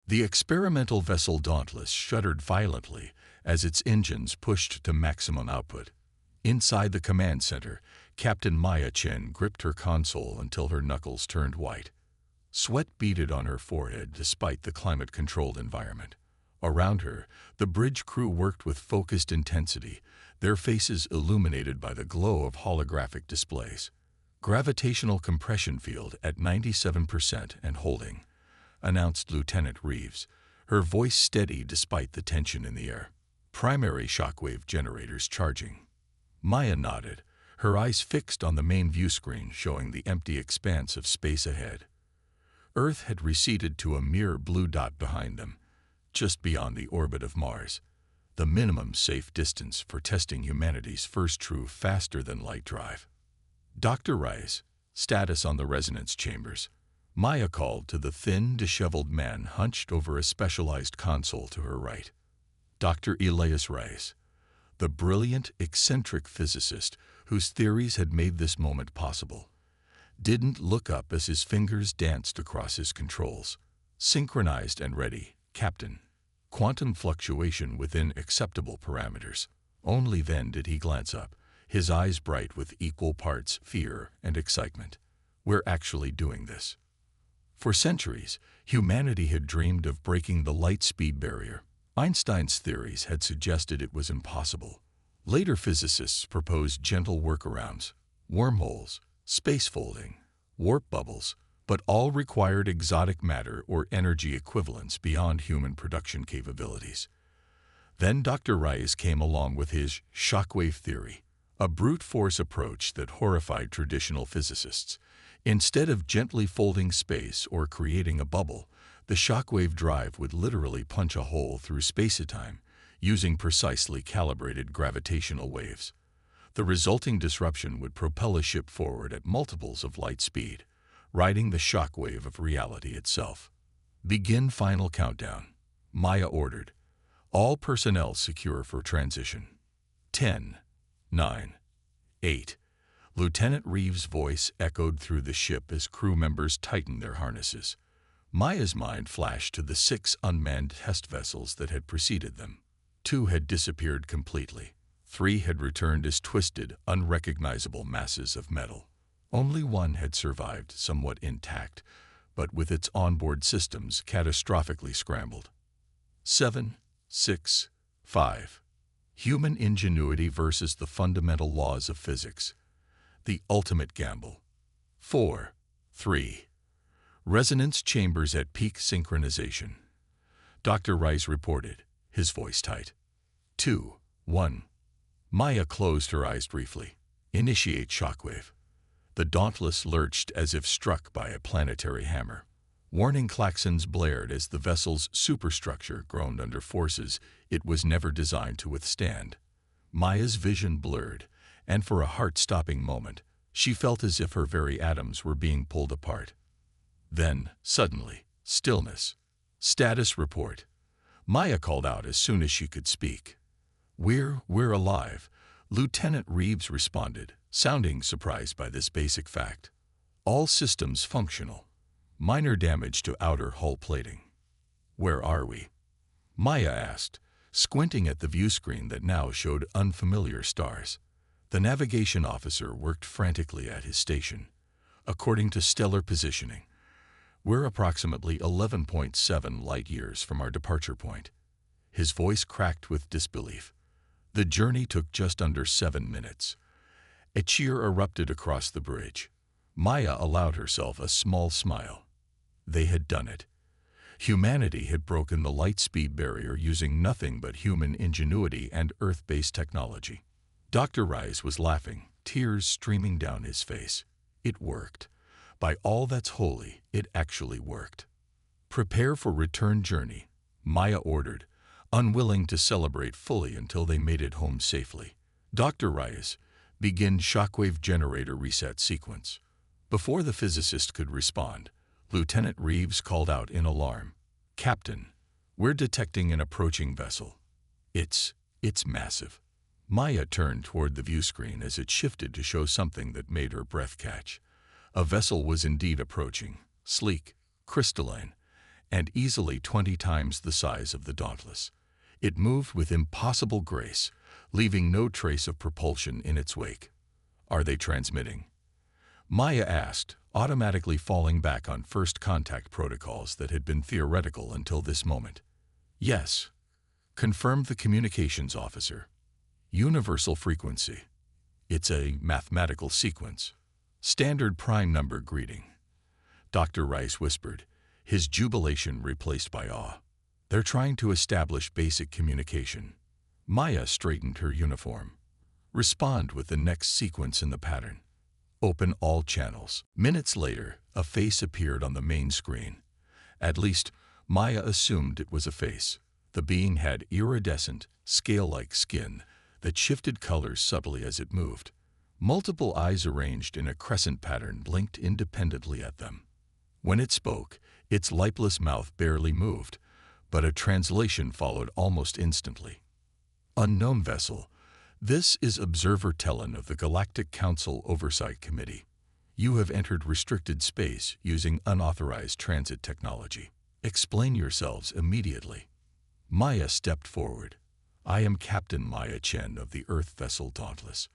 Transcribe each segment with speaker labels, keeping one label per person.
Speaker 1: The experimental vessel Dauntless shuddered violently as its engines pushed to maximum output. Inside the command center, Captain Maya Chen gripped her console until her knuckles turned white. Sweat beaded on her forehead despite the climate-controlled environment. Around her, the bridge crew worked with focused intensity, their faces illuminated by the glow of holographic displays. "Gravitational compression field at 97% and holding," announced Lieutenant Reeves, her voice steady despite the tension in the air. "Primary shockwave generators charging." Maya nodded, her eyes fixed on the main view screen showing the empty expanse of space ahead. Earth had receded to a mere blue dot behind them, just beyond the orbit of Mars, the minimum safe distance for testing humanity's first true faster-than-light drive. "Dr. Rice, status on the resonance chambers," Maya called to the thin, disheveled man hunched over a specialized console to her right. Dr. Elias Rice, the brilliant, eccentric physicist whose theories had made this moment possible, didn't look up as his fingers danced across his controls. "Synchronized and ready, Captain. Quantum fluctuation within acceptable parameters." Only then did he glance up, his eyes bright with equal parts fear and excitement. "We're actually doing this." For centuries, humanity had dreamed of breaking the light-speed barrier. Einstein's theories had suggested it was impossible. Later physicists proposed gentle workarounds, wormholes, space folding, warp bubbles, but all required exotic matter or energy equivalents beyond human production capabilities. Then Dr. Rice came along with his shockwave theory, a brute force approach that horrified traditional physicists. Instead of gently folding space or creating a bubble, the shockwave drive would literally punch a hole through space-time using precisely calibrated gravitational waves. The resulting disruption would propel a ship forward at multiples of light speed, riding the shockwave of reality itself. "Begin final countdown," Maya ordered. "All personnel secure for transition." 10, 9, 8. Lieutenant Reeves' voice echoed through the ship as crew members tightened their harnesses. Maya's mind flashed to the 6 unmanned test vessels that had preceded them. 2 had disappeared completely. 3 had returned as twisted, unrecognizable masses of metal. Only 1 had survived somewhat intact, but with its onboard systems catastrophically scrambled. 7, 6, 5. Human ingenuity versus the fundamental laws of physics. The ultimate gamble. 4, 3. Resonance chambers at peak synchronization. Dr. Rice reported, his voice tight. 2, 1. Maya closed her eyes briefly. "Initiate shockwave." The Dauntless lurched as if struck by a planetary hammer. Warning klaxons blared as the vessel's superstructure groaned under forces it was never designed to withstand. Maya's vision blurred, and for a heart-stopping moment, she felt as if her very atoms were being pulled apart. Then, suddenly, stillness. "Status report," Maya called out as soon as she could speak. We're alive," Lieutenant Reeves responded, sounding surprised by this basic fact. "All systems functional. Minor damage to outer hull plating." "Where are we?" Maya asked, squinting at the view screen that now showed unfamiliar stars. The navigation officer worked frantically at his station. "According to stellar positioning, we're approximately 11.7 light-years from our departure point." His voice cracked with disbelief. The journey took just under 7 minutes. A cheer erupted across the bridge. Maya allowed herself a small smile. They had done it. Humanity had broken the light-speed barrier using nothing but human ingenuity and Earth-based technology. Dr. Rice was laughing, tears streaming down his face. It worked. By all that's holy, it actually worked. "Prepare for return journey," Maya ordered, unwilling to celebrate fully until they made it home safely. "Dr. Rice, begin shockwave generator reset sequence." Before the physicist could respond, Lieutenant Reeves called out in alarm. "Captain, we're detecting an approaching vessel. It's massive." Maya turned toward the view screen as it shifted to show something that made her breath catch. A vessel was indeed approaching, sleek, crystalline, and easily 20 times the size of the Dauntless. It moved with impossible grace, leaving no trace of propulsion in its wake. "Are they transmitting?" Maya asked, automatically falling back on first contact protocols that had been theoretical until this moment. "Yes," confirmed the communications officer. "Universal frequency. It's a mathematical sequence. Standard prime number greeting," Dr. Rice whispered, his jubilation replaced by awe. "They're trying to establish basic communication." Maya straightened her uniform. "Respond with the next sequence in the pattern. Open all channels." Minutes later, a face appeared on the main screen. At least, Maya assumed it was a face. The being had iridescent, scale-like skin that shifted colors subtly as it moved. Multiple eyes arranged in a crescent pattern blinked independently at them. When it spoke, its lipless mouth barely moved, but a translation followed almost instantly. "Unknown vessel. This is Observer Tellen of the Galactic Council Oversight Committee. You have entered restricted space using unauthorized transit technology. Explain yourselves immediately." Maya stepped forward. "I am Captain Maya Chen of the Earth vessel Dauntless.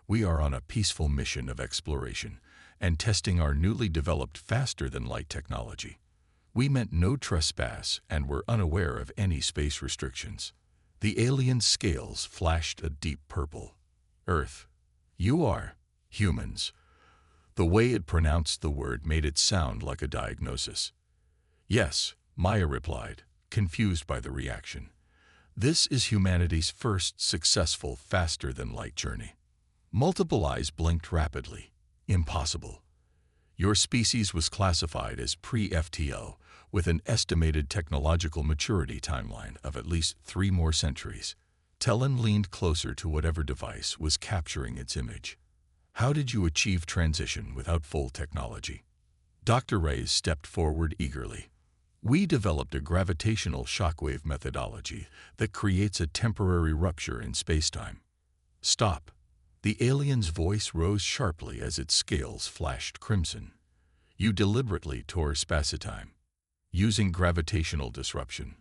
Speaker 1: We are on a peaceful mission of exploration and testing our newly developed faster-than-light technology. We meant no trespass and were unaware of any space restrictions." The alien scales flashed a deep purple. "Earth. You are humans." The way it pronounced the word made it sound like a diagnosis. "Yes," Maya replied, confused by the reaction. "This is humanity's first successful faster-than-light journey." Multiple eyes blinked rapidly. "Impossible. Your species was classified as pre-FTL, with an estimated technological maturity timeline of at least 3 more centuries." Tellen leaned closer to whatever device was capturing its image. "How did you achieve transition without full technology?" Dr. Reyes stepped forward eagerly. "We developed a gravitational shockwave methodology that creates a temporary rupture in spacetime." "Stop." The alien's voice rose sharply as its scales flashed crimson. "You deliberately tore spacetime, using gravitational disruption."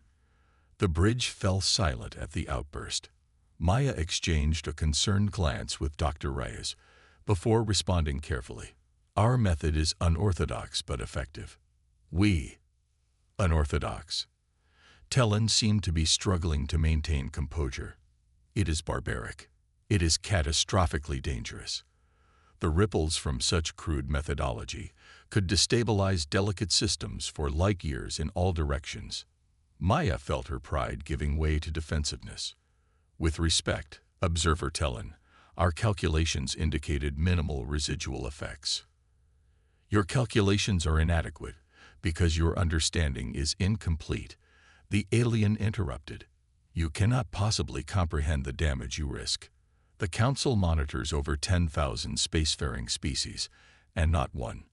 Speaker 1: The bridge fell silent at the outburst. Maya exchanged a concerned glance with Dr. Reyes before responding carefully. "Our method is unorthodox but effective." "We." Unorthodox. Tellen seemed to be struggling to maintain composure. "It is barbaric. It is catastrophically dangerous. The ripples from such crude methodology could destabilize delicate systems for light years in all directions." Maya felt her pride giving way to defensiveness. "With respect, Observer Tellen, our calculations indicated minimal residual effects." "Your calculations are inadequate because your understanding is incomplete," the alien interrupted. "You cannot possibly comprehend the damage you risk. The Council monitors over 10,000 spacefaring species, and not one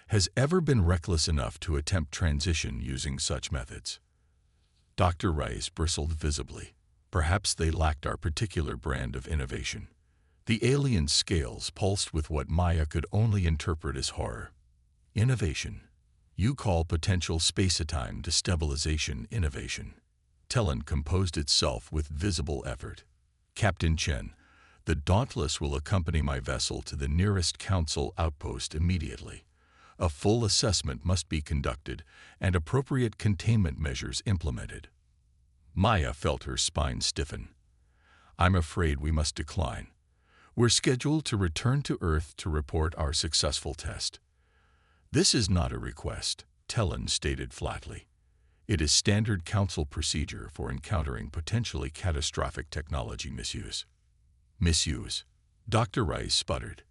Speaker 1: has ever been reckless enough to attempt transition using such methods." Dr. Rice bristled visibly. "Perhaps they lacked our particular brand of innovation." The alien's scales pulsed with what Maya could only interpret as horror. "Innovation? You call potential spacetime destabilization innovation?" Tellen composed itself with visible effort. "Captain Chen, the Dauntless will accompany my vessel to the nearest Council outpost immediately. A full assessment must be conducted and appropriate containment measures implemented." Maya felt her spine stiffen. "I'm afraid we must decline. We're scheduled to return to Earth to report our successful test." "This is not a request," Tellen stated flatly. "It is standard Council procedure for encountering potentially catastrophic technology misuse." "Misuse?" Dr. Rice sputtered.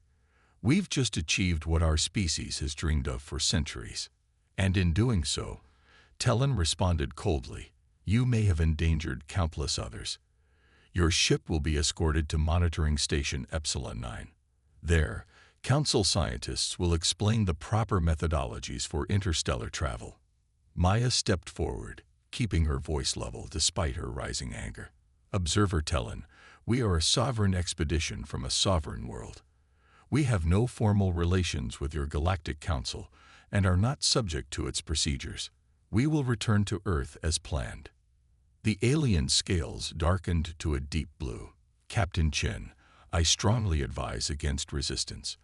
Speaker 1: "We've just achieved what our species has dreamed of for centuries. And in doing so," Tellen responded coldly, "you may have endangered countless others. Your ship will be escorted to Monitoring Station Epsilon 9. There, Council scientists will explain the proper methodologies for interstellar travel." Maya stepped forward, keeping her voice level despite her rising anger. "Observer Tellen, we are a sovereign expedition from a sovereign world. We have no formal relations with your Galactic Council, and are not subject to its procedures. We will return to Earth as planned." The alien scales darkened to a deep blue. "Captain Chen, I strongly advise against resistance.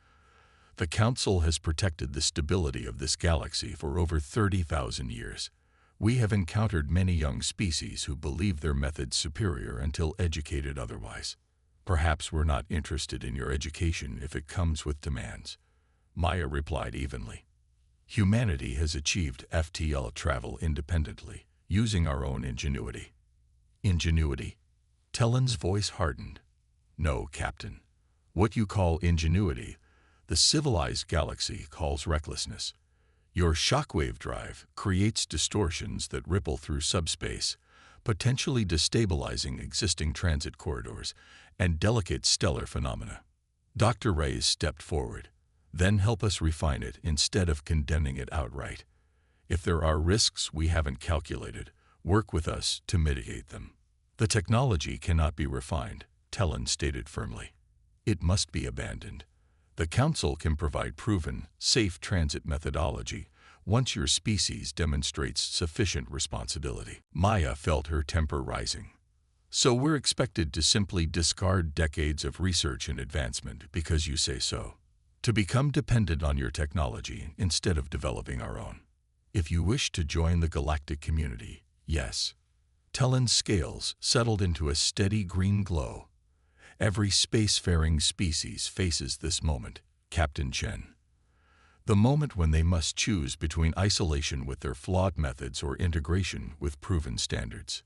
Speaker 1: The Council has protected the stability of this galaxy for over 30,000 years. We have encountered many young species who believe their methods superior until educated otherwise. Perhaps we're not interested in your education if it comes with demands." Maya replied evenly. "Humanity has achieved FTL travel independently, using our own ingenuity." "Ingenuity?" Talon's voice hardened. "No, Captain. What you call ingenuity, the civilized galaxy calls recklessness. Your shockwave drive creates distortions that ripple through subspace, potentially destabilizing existing transit corridors and delicate stellar phenomena. Dr. Reyes stepped forward. "Then help us refine it instead of condemning it outright. If there are risks we haven't calculated, work with us to mitigate them." "The technology cannot be refined," Talon stated firmly. "It must be abandoned. The Council can provide proven, safe transit methodology once your species demonstrates sufficient responsibility." Maya felt her temper rising. "So we're expected to simply discard decades of research and advancement because you say so? To become dependent on your technology instead of developing our own? If you wish to join the galactic community, yes." Talon's scales settled into a steady green glow. "Every spacefaring species faces this moment, Captain Chen. The moment when they must choose between isolation with their flawed methods or integration with proven standards."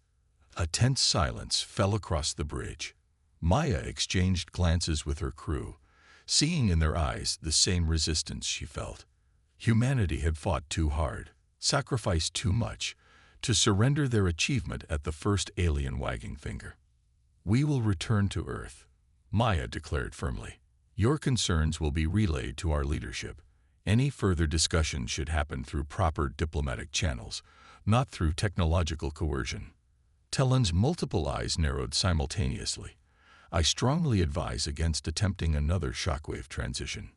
Speaker 1: A tense silence fell across the bridge. Maya exchanged glances with her crew, seeing in their eyes the same resistance she felt. Humanity had fought too hard, sacrificed too much, to surrender their achievement at the first alien wagging finger. "We will return to Earth," Maya declared firmly. "Your concerns will be relayed to our leadership. Any further discussion should happen through proper diplomatic channels, not through technological coercion." Talon's multiple eyes narrowed simultaneously. "I strongly advise against attempting another shockwave transition.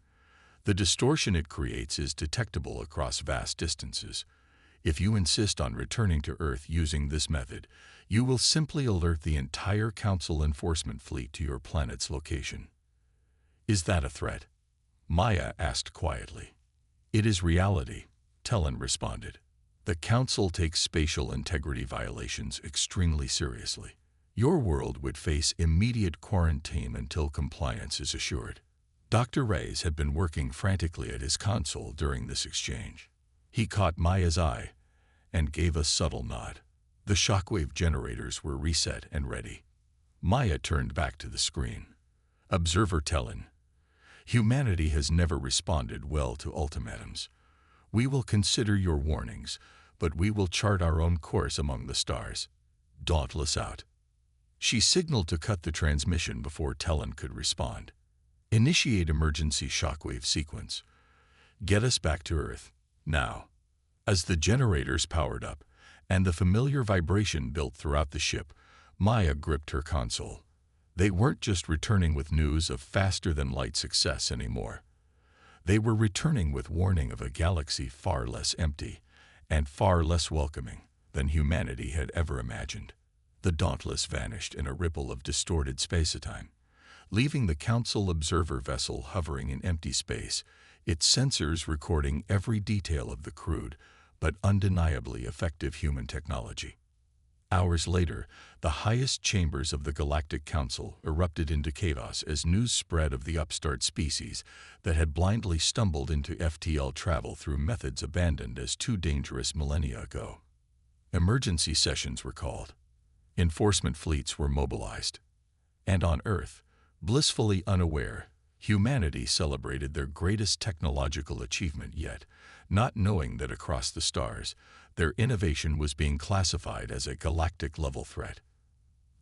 Speaker 1: The distortion it creates is detectable across vast distances. If you insist on returning to Earth using this method, you will simply alert the entire Council enforcement fleet to your planet's location." "Is that a threat?" Maya asked quietly. "It is reality," Talon responded. "The Council takes spatial integrity violations extremely seriously. Your world would face immediate quarantine until compliance is assured." Dr. Reyes had been working frantically at his console during this exchange. He caught Maya's eye and gave a subtle nod. The shockwave generators were reset and ready. Maya turned back to the screen. "Observer Talon, humanity has never responded well to ultimatums. We will consider your warnings, but we will chart our own course among the stars. Dauntless out." She signaled to cut the transmission before Talon could respond. "Initiate emergency shockwave sequence. Get us back to Earth, now." As the generators powered up, and the familiar vibration built throughout the ship, Maya gripped her console. They weren't just returning with news of faster-than-light success anymore. They were returning with warning of a galaxy far less empty and far less welcoming than humanity had ever imagined. The Dauntless vanished in a ripple of distorted space-time, leaving the Council observer vessel hovering in empty space, its sensors recording every detail of the crude but undeniably effective human technology. Hours later, the highest chambers of the Galactic Council erupted into chaos as news spread of the upstart species that had blindly stumbled into FTL travel through methods abandoned as too dangerous millennia ago. Emergency sessions were called. Enforcement fleets were mobilized. And on Earth, blissfully unaware, humanity celebrated their greatest technological achievement yet, not knowing that across the stars, their innovation was being classified as a galactic-level threat.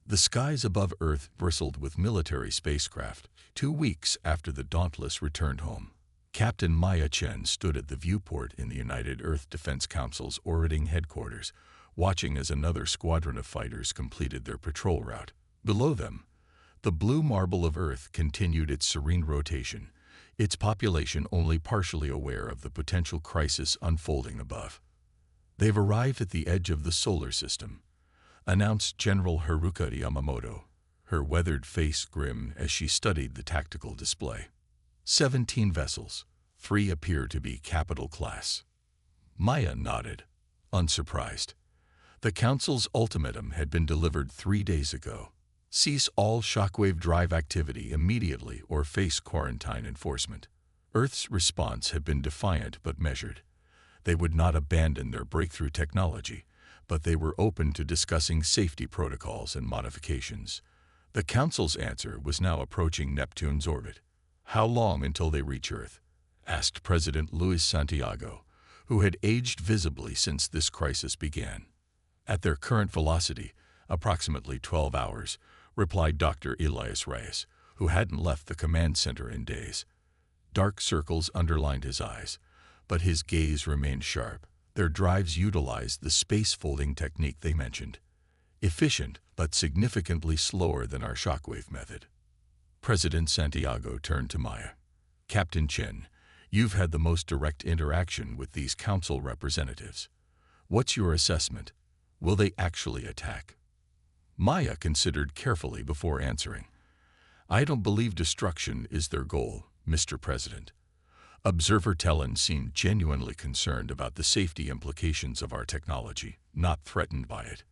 Speaker 1: The skies above Earth bristled with military spacecraft 2 weeks after the Dauntless returned home. Captain Maya Chen stood at the viewport in the United Earth Defense Council's orbiting headquarters, watching as another squadron of fighters completed their patrol route. Below them, the blue marble of Earth continued its serene rotation, its population only partially aware of the potential crisis unfolding above. "They've arrived at the edge of the solar system," announced General Haruka Yamamoto, her weathered face grim as she studied the tactical display. 17 vessels, 3 appear to be capital class. Maya nodded, unsurprised. The Council's ultimatum had been delivered 3 days ago. Cease all shockwave drive activity immediately or face quarantine enforcement. Earth's response had been defiant but measured. They would not abandon their breakthrough technology, but they were open to discussing safety protocols and modifications. The Council's answer was now approaching Neptune's orbit. "How long until they reach Earth?" asked President Luis Santiago, who had aged visibly since this crisis began. "At their current velocity, approximately 12 hours, replied Dr. Elias Reyes, who hadn't left the command center in days. Dark circles underlined his eyes, but his gaze remained sharp. Their drives utilized the space-folding technique they mentioned. Efficient, but significantly slower than our shockwave method. President Santiago turned to Maya. "Captain Chen, you've had the most direct interaction with these council representatives. What's your assessment? Will they actually attack?" Maya considered carefully before answering. "I don't believe destruction is their goal, Mr. President." Observer Tellen seemed genuinely concerned about the safety implications of our technology, not threatened by it.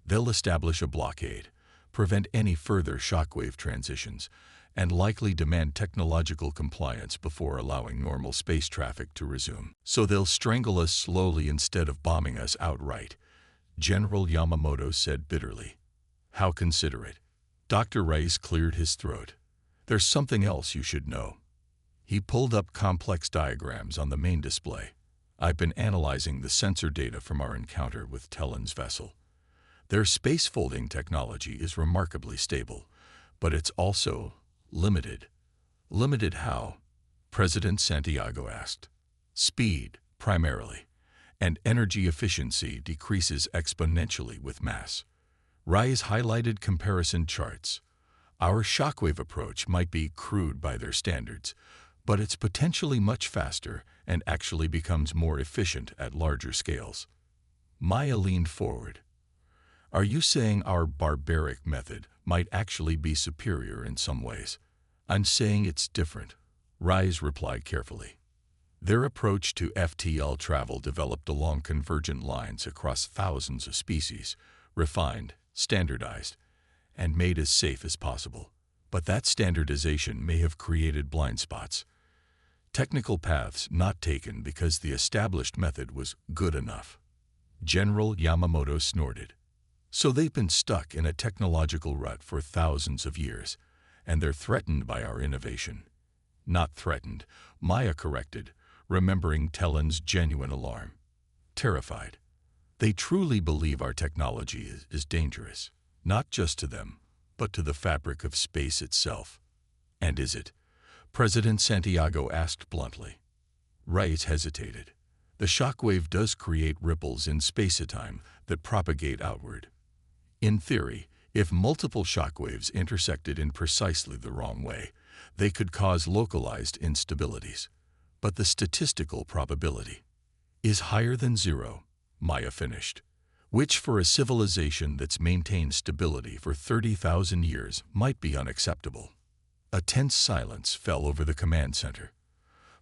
Speaker 1: "They'll establish a blockade, prevent any further shockwave transitions, and likely demand technological compliance before allowing normal space traffic to resume. So they'll strangle us slowly instead of bombing us outright," General Yamamoto said bitterly. "How considerate." Dr. Reyes cleared his throat. "There's something else you should know." He pulled up complex diagrams on the main display. "I've been analyzing the sensor data from our encounter with Tellen's vessel. Their space-folding technology is remarkably stable, but it's also limited." "Limited how?" President Santiago asked. "Speed, primarily, and energy efficiency decreases exponentially with mass." Reyes highlighted comparison charts. "Our shockwave approach might be crude by their standards, but it's potentially much faster and actually becomes more efficient at larger scales." Maya leaned forward. "Are you saying our barbaric method might actually be superior in some ways?" "I'm saying it's different," Reyes replied carefully. "Their approach to FTL travel developed along convergent lines across thousands of species, refined, standardized, and made as safe as possible. But that standardization may have created blind spots. Technical paths not taken because the established method was good enough." General Yamamoto snorted. "So they've been stuck in a technological rut for thousands of years, and they're threatened by our innovation." "Not threatened," Maya corrected, remembering Tellen's genuine alarm. "Terrified. They truly believe our technology is dangerous, not just to them, but to the fabric of space itself." "And is it?" President Santiago asked bluntly. Reyes hesitated. "The shockwave does create ripples in space-time that propagate outward. In theory, if multiple shockwaves intersected in precisely the wrong way, they could cause localized instabilities. But the statistical probability is higher than zero," Maya finished, "which for a civilization that's maintained stability for 30,000 years might be unacceptable." A tense silence fell over the command center.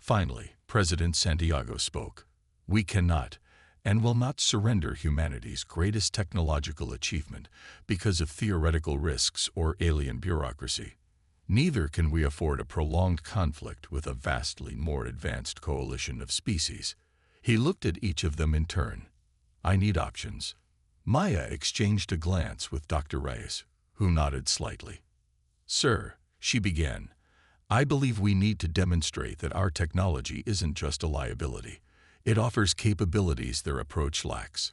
Speaker 1: Finally, President Santiago spoke. "We cannot and will not surrender humanity's greatest technological achievement because of theoretical risks or alien bureaucracy. Neither can we afford a prolonged conflict with a vastly more advanced coalition of species." He looked at each of them in turn. "I need options." Maya exchanged a glance with Dr. Reyes, who nodded slightly. "Sir," she began, "I believe we need to demonstrate that our technology isn't just a liability. It offers capabilities their approach lacks.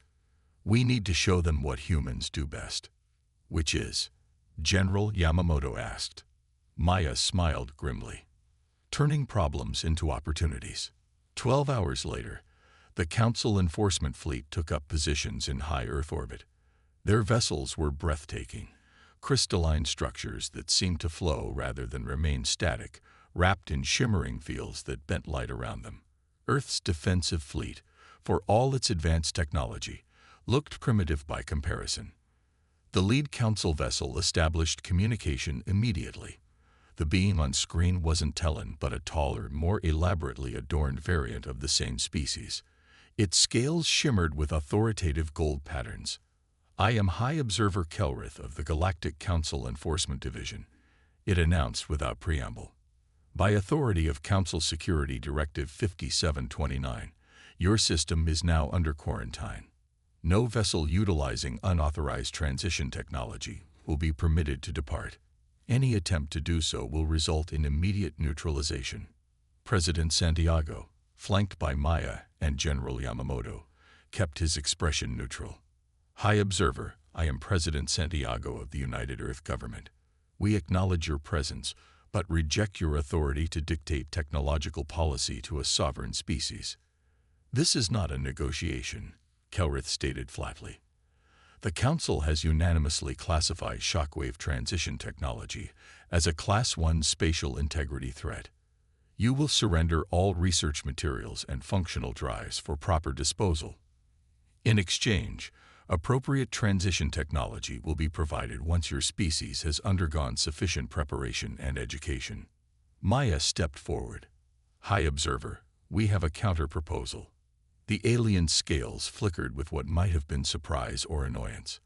Speaker 1: We need to show them what humans do best." "Which is?" General Yamamoto asked. Maya smiled grimly. "Turning problems into opportunities." 12 hours later, the Council enforcement fleet took up positions in high Earth orbit. Their vessels were breathtaking, crystalline structures that seemed to flow rather than remain static, wrapped in shimmering fields that bent light around them. Earth's defensive fleet, for all its advanced technology, looked primitive by comparison. The lead council vessel established communication immediately. The being on screen wasn't Talon, but a taller, more elaborately adorned variant of the same species. Its scales shimmered with authoritative gold patterns. "I am High Observer Kelrith of the Galactic Council Enforcement Division," it announced without preamble. "By authority of Council Security Directive 5729, your system is now under quarantine. No vessel utilizing unauthorized transition technology will be permitted to depart. Any attempt to do so will result in immediate neutralization." President Santiago, flanked by Maya and General Yamamoto, kept his expression neutral. "High Observer, I am President Santiago of the United Earth Government. We acknowledge your presence, but reject your authority to dictate technological policy to a sovereign species." "This is not a negotiation," Kelrith stated flatly. "The Council has unanimously classified shockwave transition technology as a Class 1 spatial integrity threat. You will surrender all research materials and functional drives for proper disposal. In exchange, appropriate transition technology will be provided once your species has undergone sufficient preparation and education." Maya stepped forward. "High Observer, we have a counter-proposal." The alien scales flickered with what might have been surprise or annoyance.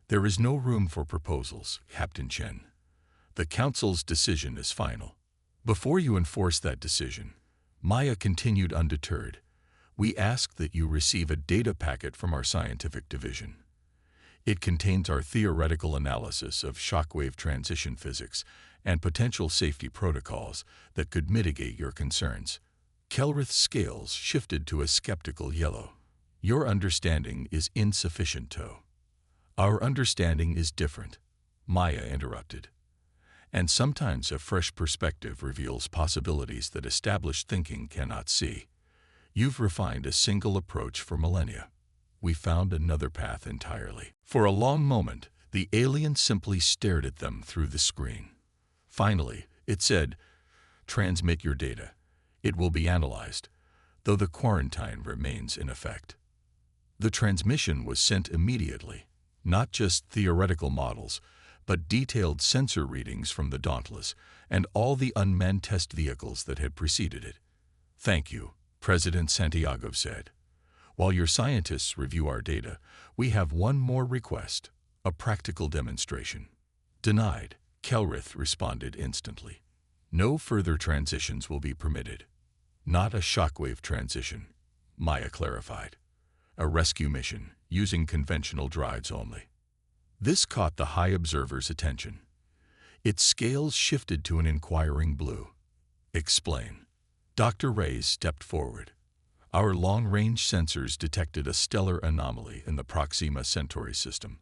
Speaker 1: "There is no room for proposals, Captain Chen. The Council's decision is final." "Before you enforce that decision," Maya continued undeterred, "we ask that you receive a data packet from our scientific division. It contains our theoretical analysis of shockwave transition physics and potential safety protocols that could mitigate your concerns." Kelrith's scales shifted to a skeptical yellow. "Your understanding is insufficient, To." "Our understanding is different," Maya interrupted. "And sometimes a fresh perspective reveals possibilities that established thinking cannot see. You've refined a single approach for millennia. We found another path entirely." For a long moment, the alien simply stared at them through the screen. Finally, it said, "Transmit your data. It will be analyzed, though the quarantine remains in effect." The transmission was sent immediately, not just theoretical models, but detailed sensor readings from the Dauntless and all the unmanned test vehicles that had preceded it. "Thank you," President Santiago said. "While your scientists review our data, we have one more request, a practical demonstration." "Denied," Kelrith responded instantly. "No further transitions will be permitted." "Not a shockwave transition," Maya clarified. "A rescue mission, using conventional drives only." This caught the High Observer's attention. Its scales shifted to an inquiring blue. "Explain." Dr. Reyes stepped forward. "Our long-range sensors detected a stellar anomaly in the Proxima Centauri system,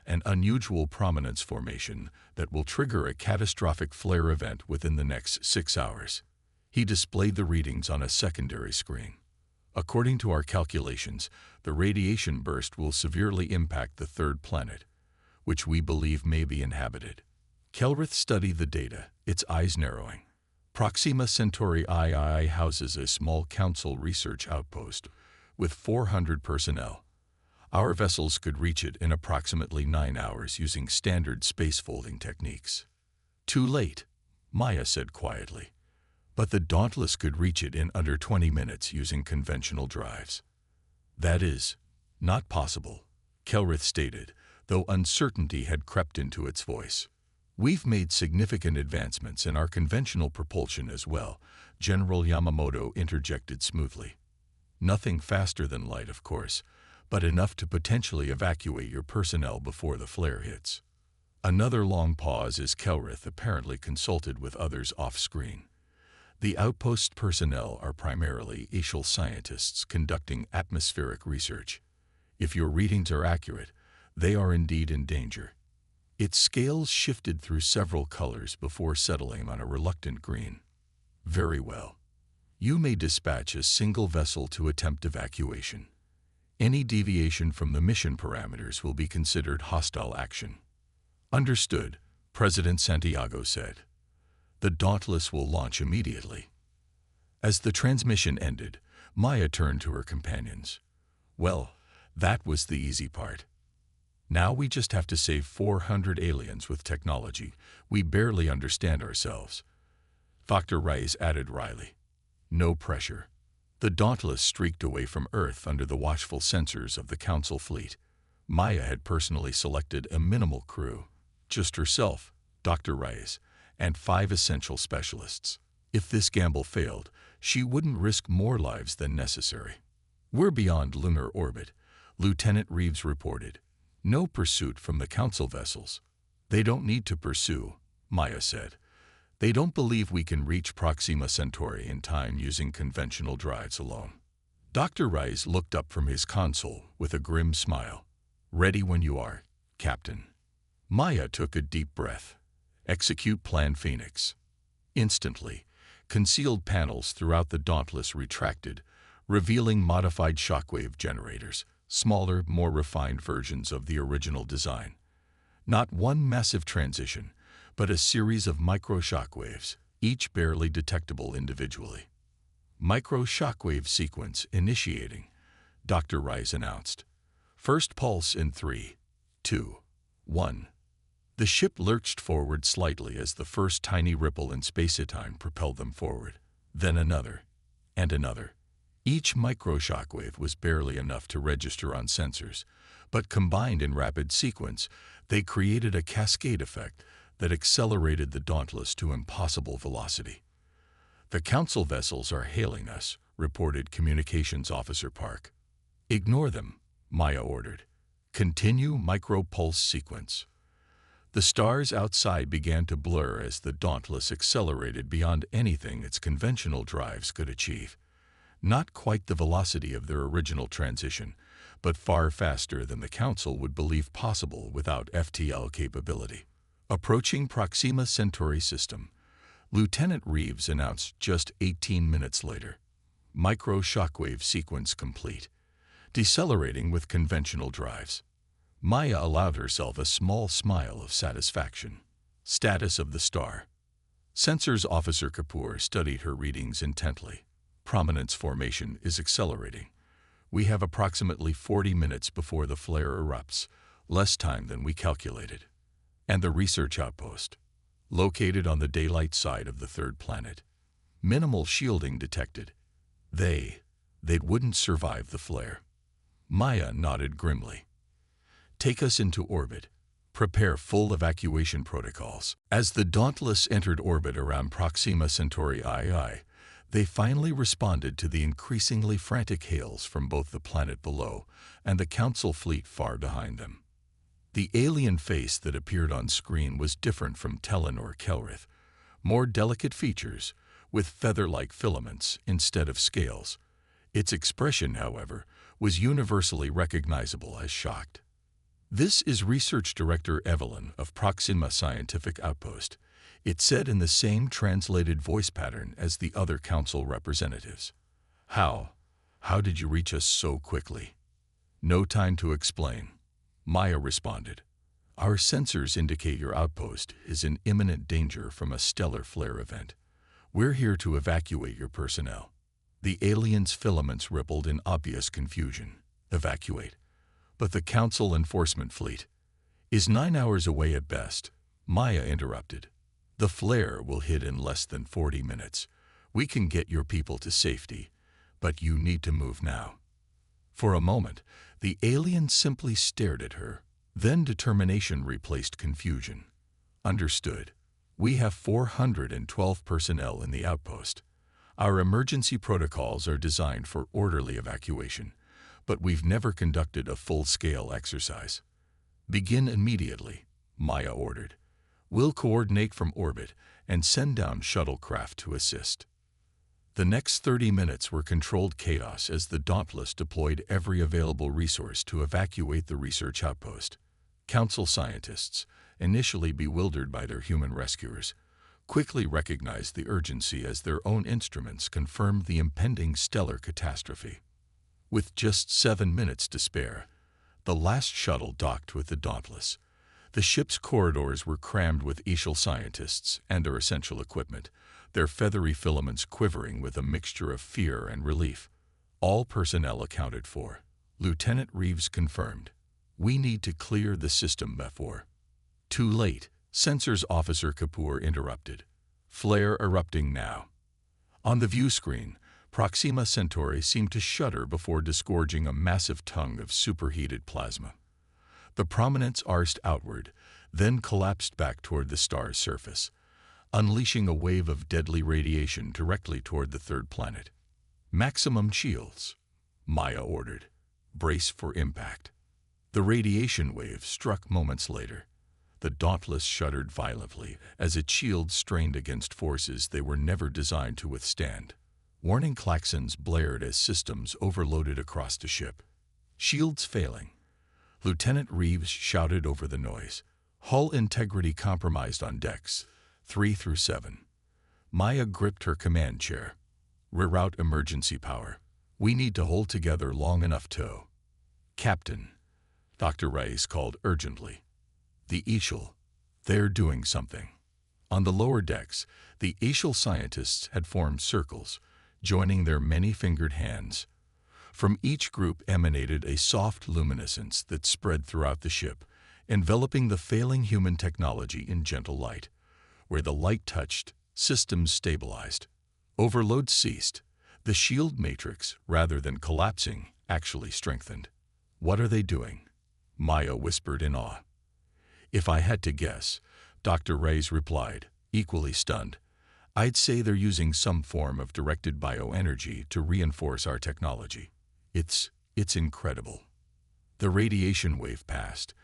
Speaker 1: an unusual prominence formation that will trigger a catastrophic flare event within the next 6 hours. He displayed the readings on a secondary screen. "According to our calculations, the radiation burst will severely impact the third planet, which we believe may be inhabited." Kelrith studied the data, its eyes narrowing. "Proxima Centauri III houses a small council research outpost with 400 personnel. Our vessels could reach it in approximately 9 hours using standard space-folding techniques." "Too late," Maya said quietly. "But the Dauntless could reach it in under 20 minutes using conventional drives." "That is not possible," Kelrith stated, though uncertainty had crept into its voice. "We've made significant advancements in our conventional propulsion as well," General Yamamoto interjected smoothly. "Nothing faster than light, of course, but enough to potentially evacuate your personnel before the flare hits." Another long pause as Kelrith apparently consulted with others off-screen. "The outpost personnel are primarily Ishal scientists conducting atmospheric research. If your readings are accurate, they are indeed in danger." Its scales shifted through several colors before settling on a reluctant green. "Very well. You may dispatch a single vessel to attempt evacuation. Any deviation from the mission parameters will be considered hostile action." "Understood," President Santiago said. The Dauntless will launch immediately. As the transmission ended, Maya turned to her companions. Well, that was the easy part. Now we just have to save 400 aliens with technology we barely understand ourselves. Dr. Rice added wryly. No pressure. The Dauntless streaked away from Earth under the watchful sensors of the Council fleet. Maya had personally selected a minimal crew, just herself, Dr. Rice, and 5 essential specialists. If this gamble failed, she wouldn't risk more lives than necessary. We're beyond lunar orbit, Lieutenant Reeves reported. No pursuit from the Council vessels. They don't need to pursue, Maya said. They don't believe we can reach Proxima Centauri in time using conventional drives alone. Dr. Rice looked up from his console with a grim smile. Ready when you are, Captain. Maya took a deep breath. Execute Plan Phoenix. Instantly, concealed panels throughout the Dauntless retracted, revealing modified shockwave generators, smaller, more refined versions of the original design. Not one massive transition, but a series of micro-shockwaves, each barely detectable individually. Micro-shockwave sequence initiating, Dr. Rice announced. First pulse in 3, 2, 1. The ship lurched forward slightly as the first tiny ripple in space-time propelled them forward. Then another, and another. Each micro-shockwave was barely enough to register on sensors, but combined in rapid sequence, they created a cascade effect that accelerated the Dauntless to impossible velocity. The Council vessels are hailing us, reported Communications Officer Park. Ignore them, Maya ordered. Continue micro-pulse sequence. The stars outside began to blur as the Dauntless accelerated beyond anything its conventional drives could achieve. Not quite the velocity of their original transition, but far faster than the Council would believe possible without FTL capability. Approaching Proxima Centauri system, Lieutenant Reeves announced just 18 minutes later. Micro-shockwave sequence complete. Decelerating with conventional drives. Maya allowed herself a small smile of satisfaction. Status of the star. Sensors Officer Kapoor studied her readings intently. Prominence formation is accelerating. We have approximately 40 minutes before the flare erupts, less time than we calculated. And the research outpost, located on the daylight side of the third planet. Minimal shielding detected. They wouldn't survive the flare. Maya nodded grimly. Take us into orbit. Prepare full evacuation protocols. As the Dauntless entered orbit around Proxima Centauri II, they finally responded to the increasingly frantic hails from both the planet below and the Council fleet far behind them. The alien face that appeared on screen was different from Tellan or Kelrith. More delicate features, with feather-like filaments instead of scales. Its expression, however, was universally recognizable as shocked. This is Research Director Evelyn of Proxima Scientific Outpost, it said in the same translated voice pattern as the other Council representatives. How did you reach us so quickly? No time to explain. Maya responded. Our sensors indicate your outpost is in imminent danger from a stellar flare event. We're here to evacuate your personnel. The aliens' filaments rippled in obvious confusion. Evacuate. But the Council enforcement fleet is 9 hours away at best, Maya interrupted. The flare will hit in less than 40 minutes. We can get your people to safety, but you need to move now. For a moment, the alien simply stared at her. Then determination replaced confusion. Understood. We have 412 personnel in the outpost. Our emergency protocols are designed for orderly evacuation, but we've never conducted a full-scale exercise. Begin immediately, Maya ordered. We'll coordinate from orbit and send down shuttlecraft to assist. The next 30 minutes were controlled chaos as the Dauntless deployed every available resource to evacuate the research outpost. Council scientists, initially bewildered by their human rescuers, quickly recognized the urgency as their own instruments confirmed the impending stellar catastrophe. With just 7 minutes to spare, the last shuttle docked with the Dauntless. The ship's corridors were crammed with HFY scientists and their essential equipment, their feathery filaments quivering with a mixture of fear and relief. All personnel accounted for. Lieutenant Reeves confirmed. We need to clear the system before. Too late, Sensors Officer Kapoor interrupted. Flare erupting now. On the view screen, Proxima Centauri seemed to shudder before disgorging a massive tongue of superheated plasma. The prominence arced outward, then collapsed back toward the star's surface, unleashing a wave of deadly radiation directly toward the third planet. Maximum shields, Maya ordered. Brace for impact. The radiation wave struck moments later. The Dauntless shuddered violently as its shields strained against forces they were never designed to withstand. Warning klaxons blared as systems overloaded across the ship. Shields failing. Lieutenant Reeves shouted over the noise. Hull integrity compromised on decks 3 through 7. Maya gripped her command chair. Reroute emergency power. We need to hold together long enough to... Captain, Dr. Reyes called urgently. The HFY. They're doing something. On the lower decks, the HFY scientists had formed circles, joining their many-fingered hands. From each group emanated a soft luminescence that spread throughout the ship, enveloping the failing human technology in gentle light. Where the light touched, systems stabilized. Overload ceased. The shield matrix, rather than collapsing, actually strengthened. What are they doing? Maya whispered in awe. If I had to guess, Dr. Reyes replied, equally stunned, I'd say they're using some form of directed bioenergy to reinforce our technology. It's incredible. The radiation wave passed,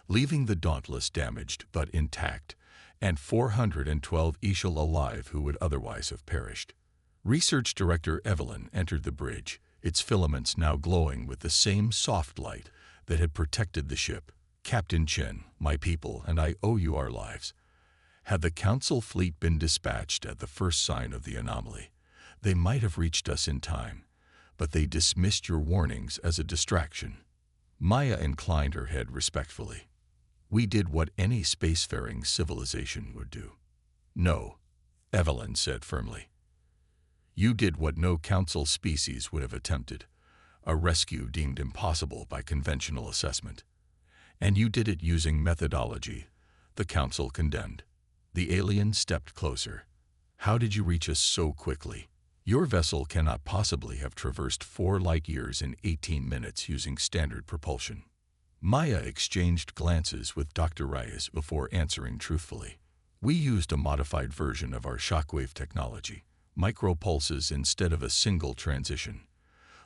Speaker 1: leaving the Dauntless damaged but intact, and 412 HFY alive who would otherwise have perished. Research Director Evelyn entered the bridge, its filaments now glowing with the same soft light that had protected the ship. Captain Chen, my people, and I owe you our lives. Had the Council fleet been dispatched at the first sign of the anomaly, they might have reached us in time, but they dismissed your warnings as a distraction. Maya inclined her head respectfully. We did what any spacefaring civilization would do. No, Evelyn said firmly. You did what no Council species would have attempted, a rescue deemed impossible by conventional assessment. And you did it using methodology the Council condemned. The alien stepped closer. How did you reach us so quickly? Your vessel cannot possibly have traversed 4 light-years in 18 minutes using standard propulsion. Maya exchanged glances with Dr. Reyes before answering truthfully. We used a modified version of our shockwave technology, micropulses instead of a single transition.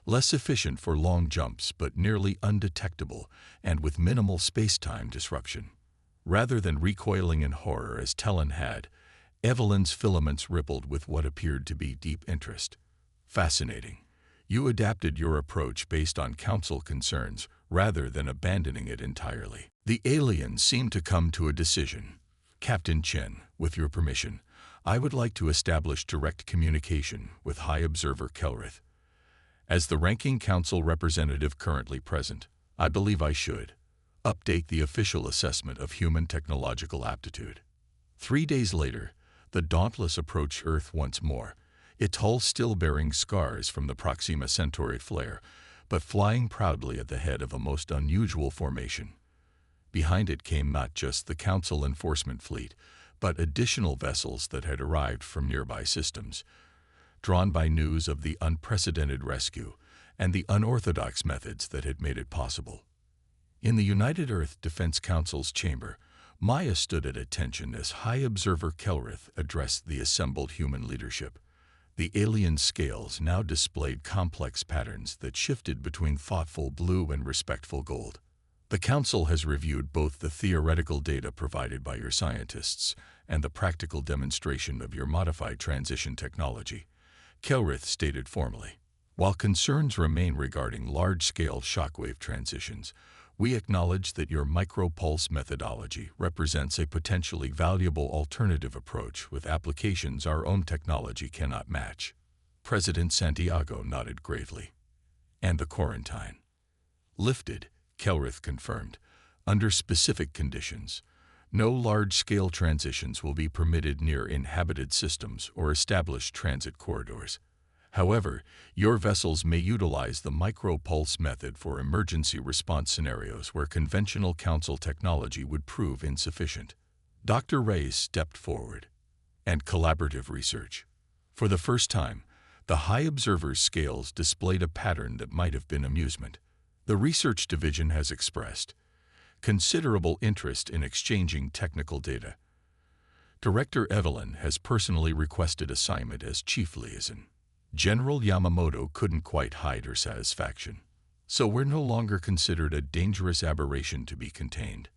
Speaker 1: Less efficient for long jumps but nearly undetectable and with minimal space-time disruption. Rather than recoiling in horror as Tellen had, Evelyn's filaments rippled with what appeared to be deep interest. Fascinating. You adapted your approach based on Council concerns rather than abandoning it entirely. The aliens seemed to come to a decision. Captain Chen, with your permission, I would like to establish direct communication with High Observer Kelrith. As the ranking Council representative currently present, I believe I should update the official assessment of human technological aptitude. 3 days later, the Dauntless approached Earth once more, its hull still bearing scars from the Proxima Centauri flare, but flying proudly at the head of a most unusual formation. Behind it came not just the Council enforcement fleet, but additional vessels that had arrived from nearby systems, drawn by news of the unprecedented rescue and the unorthodox methods that had made it possible. In the United Earth Defense Council's chamber, Maya stood at attention as High Observer Kelrith addressed the assembled human leadership. The alien scales now displayed complex patterns that shifted between thoughtful blue and respectful gold. The Council has reviewed both the theoretical data provided by your scientists and the practical demonstration of your modified transition technology, Kelrith stated formally. While concerns remain regarding large-scale shockwave transitions, we acknowledge that your micropulse methodology represents a potentially valuable alternative approach with applications our own technology cannot match. President Santiago nodded gravely. And the quarantine? Lifted, Kelrith confirmed, under specific conditions, No large-scale transitions will be permitted near inhabited systems or established transit corridors. However, your vessels may utilize the micro-pulse method for emergency response scenarios where conventional Council technology would prove insufficient. Dr. Reyes stepped forward. And collaborative research. For the first time, the High Observer's scales displayed a pattern that might have been amusement. The research division has expressed considerable interest in exchanging technical data. Director Evelyn has personally requested assignment as chief liaison. General Yamamoto couldn't quite hide her satisfaction. So we're no longer considered a dangerous aberration to be contained.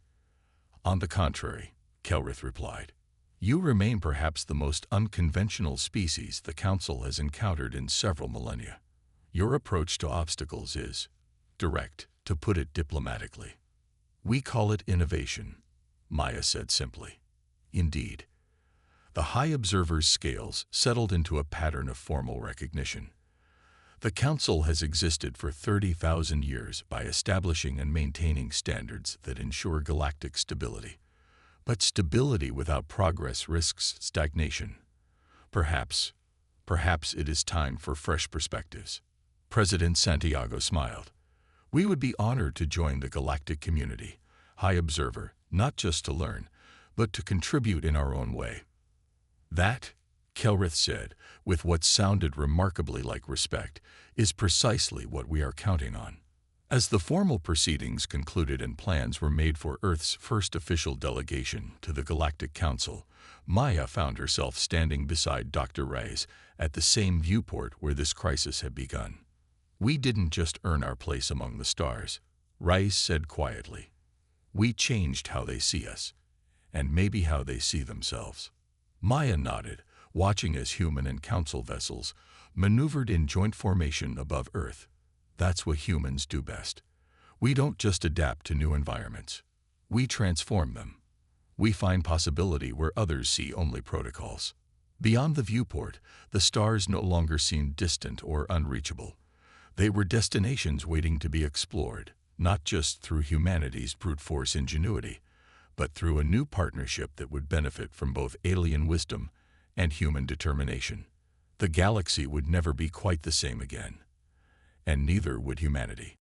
Speaker 1: On the contrary, Kelrith replied. You remain perhaps the most unconventional species the Council has encountered in several millennia. Your approach to obstacles is direct, to put it diplomatically. We call it innovation, Maya said simply. Indeed. The High Observer's scales settled into a pattern of formal recognition. The Council has existed for 30,000 years by establishing and maintaining standards that ensure galactic stability. But stability without progress risks stagnation. Perhaps it is time for fresh perspectives. President Santiago smiled. We would be honored to join the galactic community, High Observer, not just to learn, but to contribute in our own way. That, Kelrith said, with what sounded remarkably like respect, is precisely what we are counting on. As the formal proceedings concluded and plans were made for Earth's first official delegation to the Galactic Council, Maya found herself standing beside Dr. Reyes at the same viewport where this crisis had begun. We didn't just earn our place among the stars, Reyes said quietly. We changed how they see us, and maybe how they see themselves. Maya nodded, watching as human and Council vessels maneuvered in joint formation above Earth. That's what humans do best. We don't just adapt to new environments. We transform them. We find possibility where others see only protocols. Beyond the viewport, the stars no longer seemed distant or unreachable. They were destinations waiting to be explored, not just through humanity's brute force ingenuity, but through a new partnership that would benefit from both alien wisdom and human determination. The galaxy would never be quite the same again. And neither would humanity.